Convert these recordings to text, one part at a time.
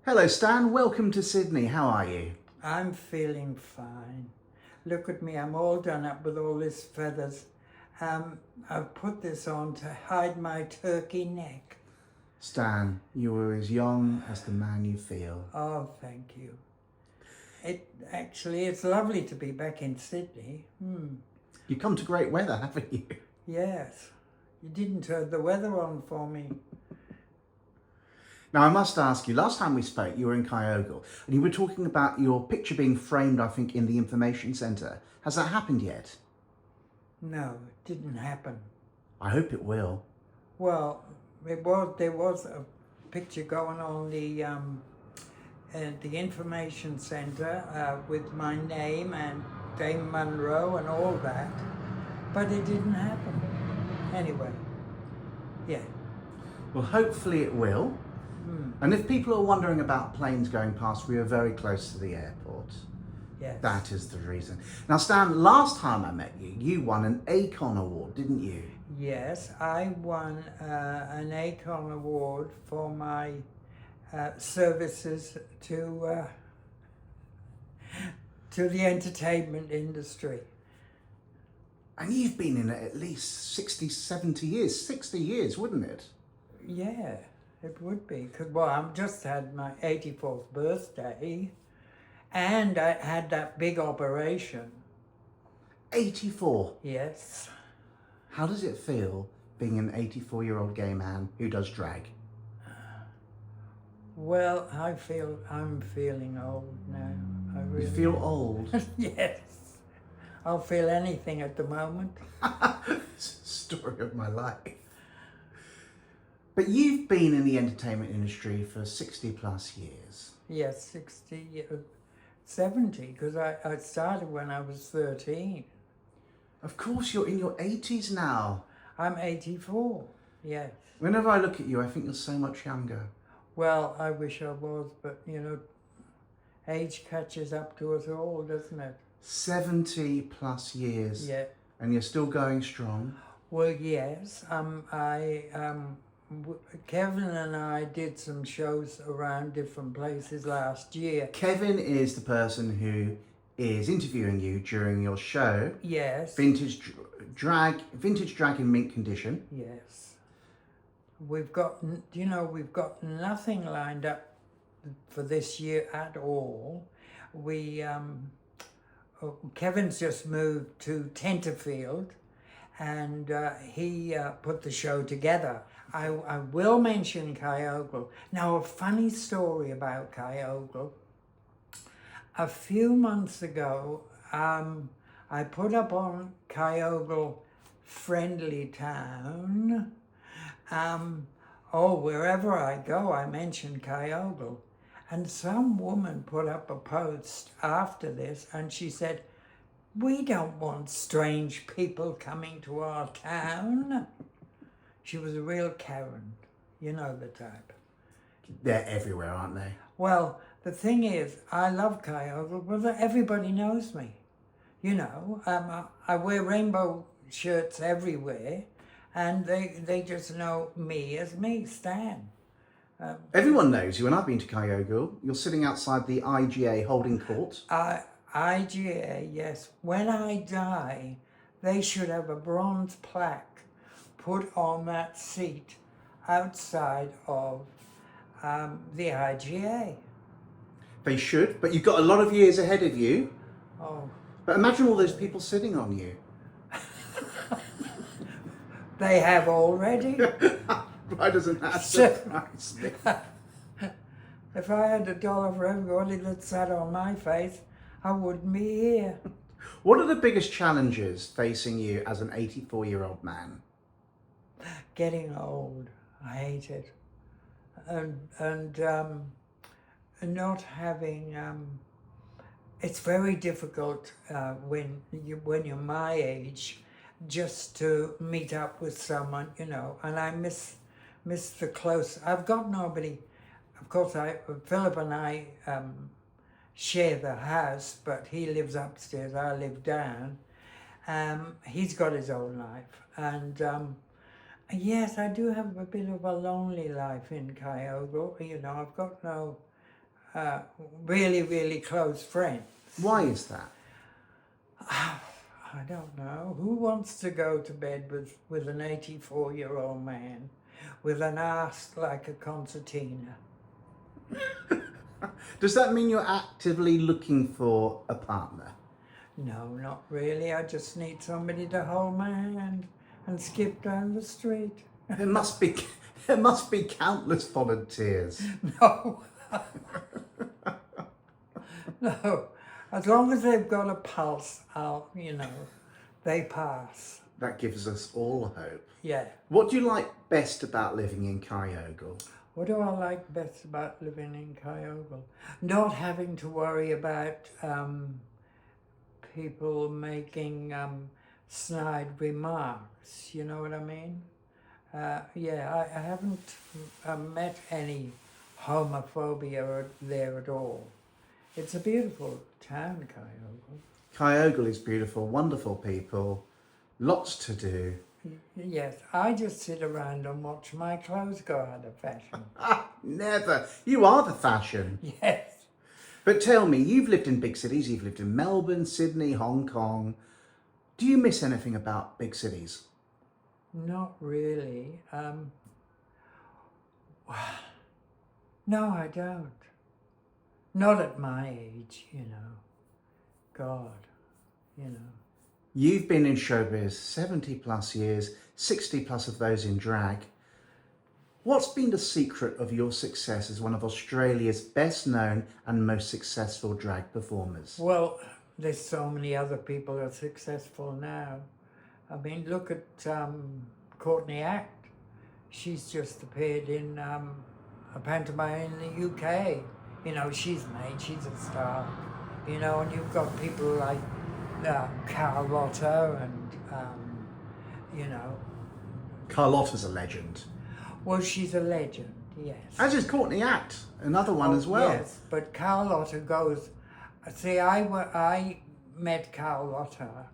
Hello Stan, welcome to Sydney. How are you? I'm feeling fine. Look at me, I'm all done up with all these feathers. I've put this on to hide my turkey neck. Stan, you are as young as the man you feel. Oh, thank you. It's lovely to be back in Sydney. You come to great weather, haven't you? Yes. You didn't turn the weather on for me. Now I must ask you, last time we spoke you were in Kyogle and you were talking about your picture being framed, I think, in the information centre. Has that happened yet? No, it didn't happen. I hope it will. Well, there was a picture going on the information centre with my name and Stan Munro and all that, but it didn't happen. Anyway, yeah. Well, hopefully it will. And if people are wondering about planes going past, we are very close to the airport. Yes. That is the reason. Now Stan, last time I met you, you won an Acon Award, didn't you? Yes, I won an Acon Award for my services to the entertainment industry. And you've been in it at least 60, 70 years. 60 years, wouldn't it? Yeah, it would be. Well, I've just had my 84th birthday, and I had that big operation. 84. Yes. How does it feel being an 84-year-old gay man who does drag? Well, I'm feeling old now. I really You feel old? Yes. I'll feel anything at the moment. It's the story of my life. But you've been in the entertainment industry for 60 plus years. Yes, 60, 70, because I started when I was 13. Of course, you're in your 80s now. I'm 84, yes. Whenever I look at you, I think you're so much younger. Well, I wish I was, but age catches up to us all, doesn't it? 70 plus years. Yeah. And you're still going strong. Well, yes. Kevin and I did some shows around different places last year. Kevin is the person who is interviewing you during your show. Yes. Vintage drag in mint condition. Yes. We've got nothing lined up for this year at all. Kevin's just moved to Tenterfield, and he put the show together. I will mention Kyogle. Now, a funny story about Kyogle. A few months ago, I put up on Kyogle Friendly Town. Wherever I go, I mention Kyogle. And some woman put up a post after this, and she said, "We don't want strange people coming to our town." She was a real Karen. You know the type. They're everywhere, aren't they? Well, the thing is, I love Kyogle, but everybody knows me. I wear rainbow shirts everywhere, and they just know me as me, Stan. Everyone knows you, and I've been to Kyogle. You're sitting outside the IGA holding court. IGA, yes. When I die, they should have a bronze plaque put on that seat outside of the IGA. They should, but you've got a lot of years ahead of you. Oh. But imagine all those people sitting on you. They have already. Why doesn't that surprise me? If I had $1 for everybody that sat on my face, I wouldn't be here. What are the biggest challenges facing you as an 84-year-old man? Getting old. I hate it. And not having... it's very difficult when you're my age just to meet up with someone, and I miss the close. I've got nobody. Of course, Philip and I share the house, but he lives upstairs, I live down. He's got his own life, and yes, I do have a bit of a lonely life in Kyogle. I've got really, really close friends. Why is that? I don't know. Who wants to go to bed with an 84-year-old man with an ass like a concertina? Does that mean you're actively looking for a partner? No, not really. I just need somebody to hold my hand and skip down the street. There must be, there must be countless volunteers. No. No. As long as they've got a pulse out, they pass. That gives us all hope. Yeah. What do you like best about living in Kyogle? What do I like best about living in Kyogle? Not having to worry about people making snide remarks, you know what I mean? I haven't met any homophobia there at all. It's a beautiful town, Kyogle. Kyogle is beautiful, wonderful people, lots to do. Yes, I just sit around and watch my clothes go out of fashion. Never. You are the fashion. Yes. But tell me, you've lived in big cities, you've lived in Melbourne, Sydney, Hong Kong. Do you miss anything about big cities? Not really. No, I don't. Not at my age, God, You've been in showbiz 70 plus years, 60 plus of those in drag. What's been the secret of your success as one of Australia's best known and most successful drag performers? Well, there's so many other people who are successful now. I mean, look at Courtney Act. She's just appeared in a pantomime in the UK. She's a star. And you've got people like Carlotta and, Carlotta's a legend. Well, she's a legend, yes. As is Courtney Act, another one as well. Yes, but Carlotta goes... See, I met Carlotta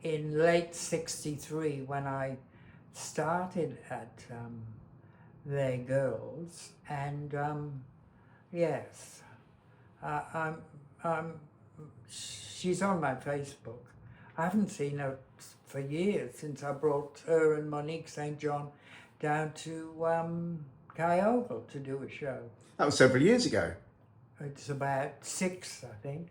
in late '63 when I started at Their Girls, and yes, she's on my Facebook. I haven't seen her for years, since I brought her and Monique St. John down to Kyogle to do a show. That was several years ago. It's about 6, I think.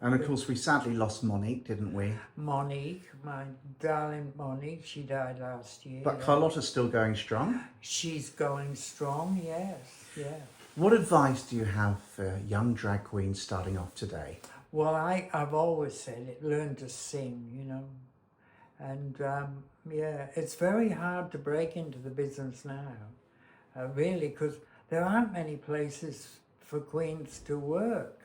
And of course we sadly lost Monique, didn't we? Monique, my darling Monique, she died last year. But Carlotta's still going strong? She's going strong, yes, yeah. What advice do you have for young drag queens starting off today? Well, I've always said it, learn to sing, And it's very hard to break into the business now, really, because there aren't many places for queens to work.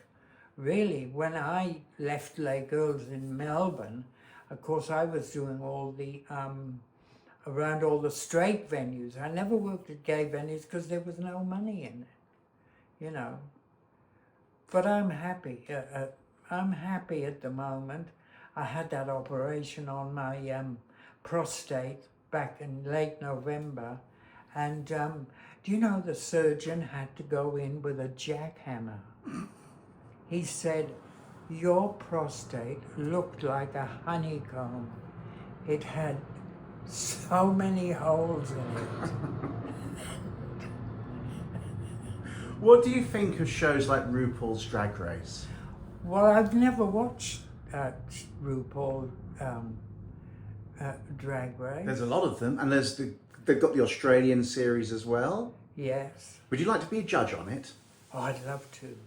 Really, when I left Les Girls in Melbourne, of course I was doing all the, around all the straight venues. I never worked at gay venues because there was no money in it, But I'm happy. I'm happy at the moment. I had that operation on my prostate back in late November, and do you know the surgeon had to go in with a jackhammer? He said, your prostate looked like a honeycomb. It had so many holes in it. What do you think of shows like RuPaul's Drag Race? Well, I've never watched RuPaul Drag Race. There's a lot of them, and they've got the Australian series as well. Yes. Would you like to be a judge on it? Oh, I'd love to.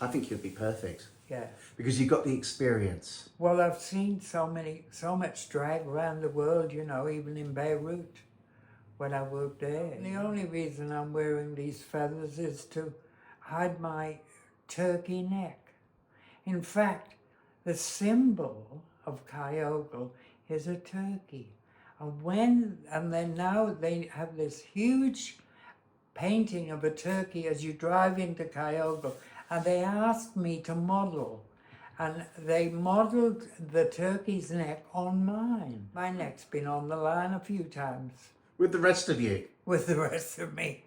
I think you'd be perfect. Yeah. Because you've got the experience. Well, I've seen so much drag around the world, even in Beirut when I worked there. The only reason I'm wearing these feathers is to hide my turkey neck. In fact, the symbol of Kyogle is a turkey. And then now they have this huge painting of a turkey as you drive into Kyogle, and they asked me to model, and they modeled the turkey's neck on mine. My neck's been on the line a few times. With the rest of you? With the rest of me.